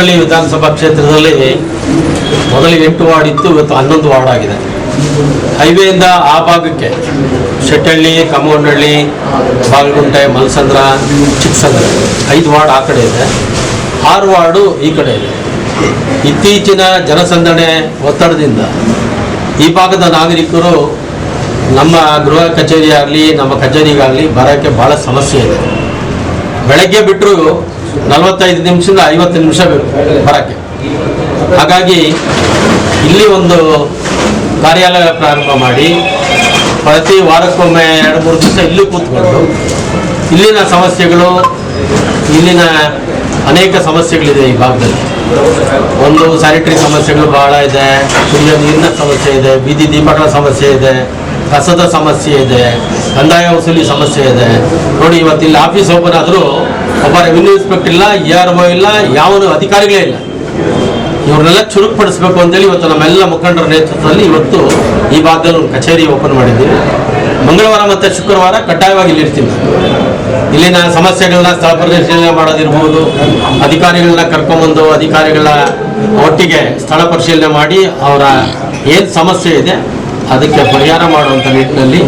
ವಿಧಾನಸಭಾ ಕ್ಷೇತ್ರದಲ್ಲಿ ಮೊದಲಿಗೆ 8 ವಾರ್ಡ್ ಇತ್ತು, ಇವತ್ತು 11 ವಾರ್ಡ್ ಆಗಿದೆ. ಹೈವೇಯಿಂದ ಆ ಭಾಗಕ್ಕೆ ಶೆಟ್ಟಹಳ್ಳಿ, ಕಮ್ಮಗೊಂಡಹಳ್ಳಿ, ಬಾಗಲಗುಂಟೆ, ಮಲಸಂದ್ರ, ಚಿಕ್ಕಸಂದ್ರ 5 ವಾರ್ಡ್ ಆ ಕಡೆ ಇದೆ, 6 ವಾರ್ಡು ಈ ಕಡೆ ಇದೆ. ಇತ್ತೀಚಿನ ಜನಸಂದಣಿ ಒತ್ತಡದಿಂದ ಈ ಭಾಗದ ನಾಗರಿಕರು ನಮ್ಮ ಗೃಹ ಕಚೇರಿ ಆಗಲಿ ನಮ್ಮ ಕಚೇರಿಗಾಗಲಿ ಬರೋಕ್ಕೆ ಭಾಳ ಸಮಸ್ಯೆ ಇದೆ. ಬೆಳಗ್ಗೆ ಬಿಟ್ಟರು 45 ನಿಮಿಷದಿಂದ 50 ನಿಮಿಷ ಬೇಕು ಬರೋಕ್ಕೆ. ಹಾಗಾಗಿ ಇಲ್ಲಿ ಒಂದು ಕಾರ್ಯಾಲಯ ಪ್ರಾರಂಭ ಮಾಡಿ ಪ್ರತಿ ವಾರಕ್ಕೊಮ್ಮೆ 2-3 ದಿವಸ ಇಲ್ಲಿ ಕೂತ್ಕೊಂಡು ಇಲ್ಲಿನ ಸಮಸ್ಯೆಗಳು, ಇಲ್ಲಿನ ಅನೇಕ ಸಮಸ್ಯೆಗಳಿದೆ ಈ ಭಾಗದಲ್ಲಿ. ಒಂದು ಸ್ಯಾನಿಟರಿ ಸಮಸ್ಯೆಗಳು ಭಾಳ ಇದೆ, ಕುಡಿಯೋ ನೀರಿನ ಸಮಸ್ಯೆ ಇದೆ, ಬೀದಿ ದೀಪಗಳ ಸಮಸ್ಯೆ ಇದೆ, ಕಸದ ಸಮಸ್ಯೆ ಇದೆ, ಕಂದಾಯ ವಸೂಲಿ ಸಮಸ್ಯೆ ಇದೆ. ನೋಡಿ, ಇವತ್ತು ಇಲ್ಲಿ ಆಫೀಸ್ ಓಪನ್ ಆದರೂ ಒಬ್ಬ ರೆವಿನ್ಯೂ ಇನ್ಸ್ಪೆಕ್ಟರ್ ಇಲ್ಲ, ERO ಇಲ್ಲ, ಯಾವನು ಅಧಿಕಾರಿಗಳೇ ಇಲ್ಲ. ಇವ್ರನ್ನೆಲ್ಲ ಚುರುಕುಪಡಿಸಬೇಕು ಅಂತೇಳಿ ಇವತ್ತು ನಮ್ಮೆಲ್ಲ ಮುಖಂಡರ ನೇತೃತ್ವದಲ್ಲಿ ಇವತ್ತು ಈ ಭಾಗದಲ್ಲಿ ಒಂದು ಕಚೇರಿ ಓಪನ್ ಮಾಡಿದ್ದೀವಿ. ಮಂಗಳವಾರ ಮತ್ತು ಶುಕ್ರವಾರ ಕಡ್ಡಾಯವಾಗಿ ಇಲ್ಲಿರ್ತೀವಿ. ಇಲ್ಲಿನ ಸಮಸ್ಯೆಗಳನ್ನ ಸ್ಥಳ ಪರಿಶೀಲನೆ ಮಾಡೋದಿರ್ಬೋದು, ಅಧಿಕಾರಿಗಳನ್ನ ಕರ್ಕೊಂಬಂದು ಅಧಿಕಾರಿಗಳ ಒಟ್ಟಿಗೆ ಸ್ಥಳ ಪರಿಶೀಲನೆ ಮಾಡಿ ಅವರ ಏನು ಸಮಸ್ಯೆ ಇದೆ ಅದಕ್ಕೆ ಪರಿಹಾರ ಮಾಡುವಂಥ ನಿಟ್ಟಿನಲ್ಲಿ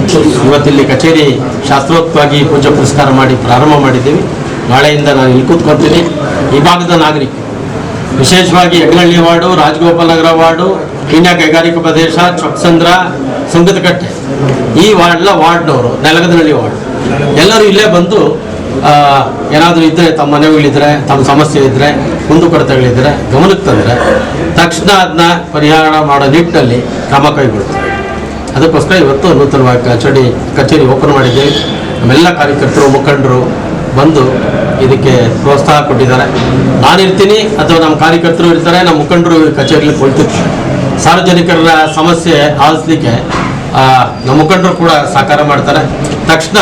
ಇವತ್ತಿಲ್ಲಿ ಕಚೇರಿ ಶಾಸ್ತ್ರೋಕ್ತವಾಗಿ ಪೂಜೆ ಪುರಸ್ಕಾರ ಮಾಡಿ ಪ್ರಾರಂಭ ಮಾಡಿದ್ದೀವಿ. ನಾಳೆಯಿಂದ ನಾನು ಇಲ್ಲಿ ಕೂತ್ಕೊಳ್ತೀನಿ. ಈ ಭಾಗದ ನಾಗರಿಕರು ವಿಶೇಷವಾಗಿ ಯಗ್ನಹಳ್ಳಿ ವಾರ್ಡು, ರಾಜಗೋಪಾಲ ನಗರ ವಾರ್ಡು, ಪೀಣ್ಯ ಕೈಗಾರಿಕಾ ಪ್ರದೇಶ, ಚೊಕ್ಕಸಂದ್ರ, ಸುಂಗದಕಟ್ಟೆ ಈ ವಾರ್ಡ್ನವರು, ನೆಲಗದನಹಳ್ಳಿ ವಾರ್ಡ್ ಎಲ್ಲರೂ ಇಲ್ಲೇ ಬಂದು ಏನಾದರೂ ಇದ್ದರೆ, ತಮ್ಮ ಮನೆಗಳಿದ್ದರೆ, ತಮ್ಮ ಸಮಸ್ಯೆ ಇದ್ದರೆ, ಕುಂದುಕೊರತೆಗಳಿದ್ದರೆ ಗಮನಕ್ಕೆ ತಂದರೆ ತಕ್ಷಣ ಅದನ್ನ ಪರಿಹಾರ ಮಾಡೋ ನಿಟ್ಟಿನಲ್ಲಿ ಕ್ರಮ ಕೈಗೊಳ್ತಾರೆ. ಅದಕ್ಕೋಸ್ಕರ ಇವತ್ತು ನೂತನವಾಗಿ ಕಚೇರಿ ಓಪನ್ ಮಾಡಿದ್ದೇವೆ. ನಮ್ಮೆಲ್ಲ ಕಾರ್ಯಕರ್ತರು, ಮುಖಂಡರು ಬಂದು ಇದಕ್ಕೆ ಪ್ರೋತ್ಸಾಹ ಕೊಟ್ಟಿದ್ದಾರೆ. ನಾನಿರ್ತೀನಿ ಅಥವಾ ನಮ್ಮ ಕಾರ್ಯಕರ್ತರು ಇರ್ತಾರೆ, ನಮ್ಮ ಮುಖಂಡರು ಕಚೇರಿಯಲ್ಲಿ ಕೊಳ್ತಿರ್ತಾರೆ. ಸಾರ್ವಜನಿಕರ ಸಮಸ್ಯೆ ಆಲಿಸಲಿಕ್ಕೆ ನಮ್ಮ ಮುಖಂಡರು ಕೂಡ ಸಹಕಾರ ಮಾಡ್ತಾರೆ. ತಕ್ಷಣ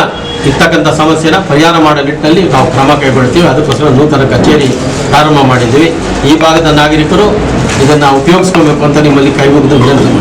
ಇರ್ತಕ್ಕಂಥ ಸಮಸ್ಯೆನ ಪರಿಹಾರ ಮಾಡೋ ನಿಟ್ಟಿನಲ್ಲಿ ನಾವು ಕ್ರಮ ಕೈಗೊಳ್ತೀವಿ. ಅದಕ್ಕೋಸ್ಕರ ನೂತನ ಕಚೇರಿ ಪ್ರಾರಂಭ ಮಾಡಿದ್ದೀವಿ. ಈ ಭಾಗದ ನಾಗರಿಕರು ಇದನ್ನು ಉಪಯೋಗಿಸ್ಕೋಬೇಕು ಅಂತ ನಿಮ್ಮಲ್ಲಿ ಕೈ ಮುಗಿದು ವಿನಂತಿ.